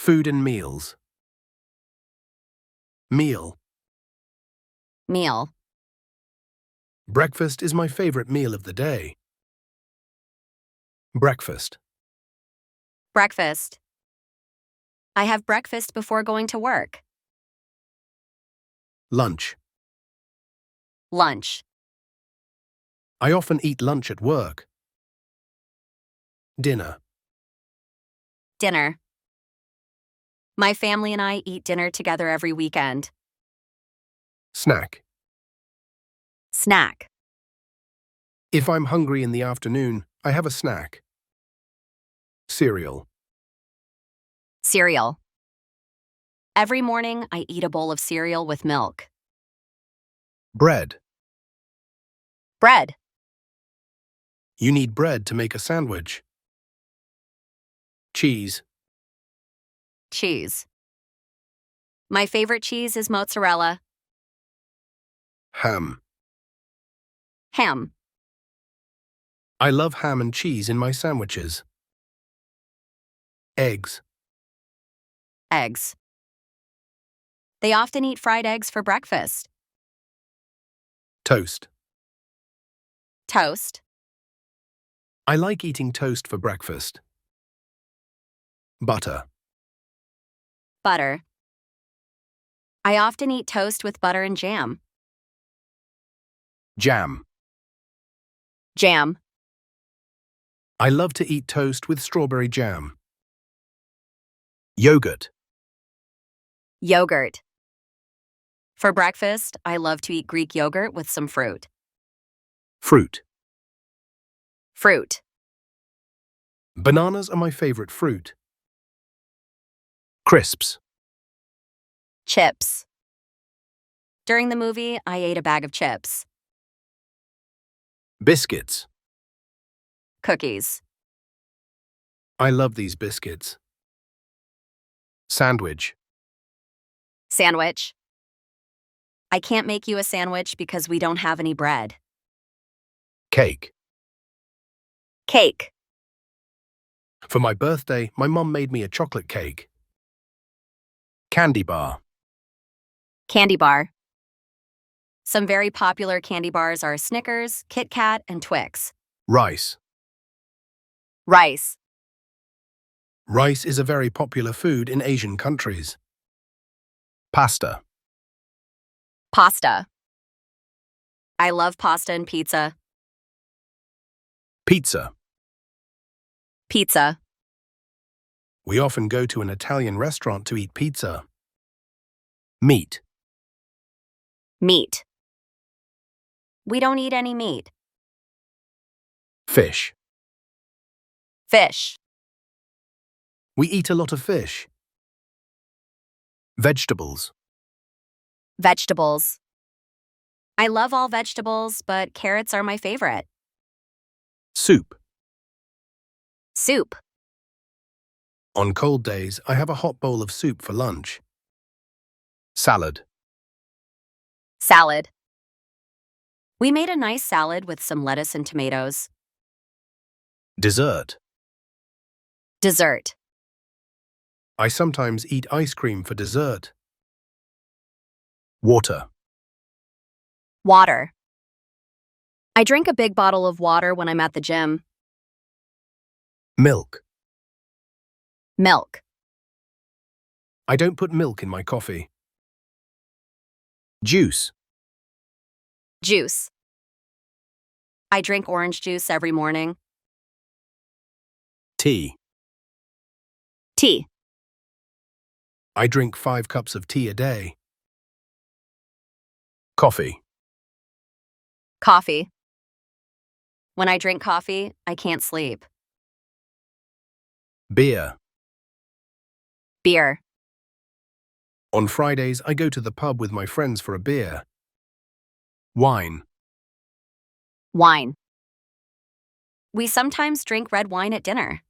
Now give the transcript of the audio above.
Food and meals. Meal. Meal. Breakfast is my favorite meal of the day. Breakfast. Breakfast. I have breakfast before going to work. Lunch. Lunch. I often eat lunch at work. Dinner. Dinner. My family and I eat dinner together every weekend. Snack. Snack. If I'm hungry in the afternoon, I have a snack. Cereal. Cereal. Every morning, I eat a bowl of cereal with milk. Bread. Bread. You need bread to make a sandwich. Cheese. Cheese. My favorite cheese is mozzarella. Ham. Ham. I love ham and cheese in my sandwiches. Eggs. Eggs. They often eat fried eggs for breakfast. Toast. Toast. I like eating toast for breakfast. Butter. Butter. I often eat toast with butter and jam. Jam. Jam. I love to eat toast with strawberry jam. Yogurt. Yogurt. For breakfast, I love to eat Greek yogurt with some fruit. Fruit. Fruit. Bananas are my favorite fruit. Crisps. Chips. During the movie, I ate a bag of chips. Biscuits. Cookies. I love these biscuits. Sandwich. Sandwich. I can't make you a sandwich because we don't have any bread. Cake. Cake. For my birthday, my mum made me a chocolate cake. Candy bar. Candy bar. Some very popular candy bars are Snickers, Kit Kat, and Twix. Rice. Rice. Rice is a very popular food in Asian countries. Pasta. Pasta. I love pasta and pizza. Pizza. Pizza. We often go to an Italian restaurant to eat pizza. Meat. Meat. We don't eat any meat. Fish. Fish. We eat a lot of fish. Vegetables. Vegetables. I love all vegetables, but carrots are my favorite. Soup. Soup. On cold days, I have a hot bowl of soup for lunch. Salad. Salad. We made a nice salad with some lettuce and tomatoes. Dessert. Dessert. I sometimes eat ice cream for dessert. Water. Water. I drink a big bottle of water when I'm at the gym. Milk. Milk. I don't put milk in my coffee. Juice. Juice. I drink orange juice every morning. Tea. Tea. I drink 5 cups of tea a day. Coffee. Coffee. When I drink coffee, I can't sleep. Beer. Beer. On Fridays, I go to the pub with my friends for a beer. Wine. Wine. We sometimes drink red wine at dinner.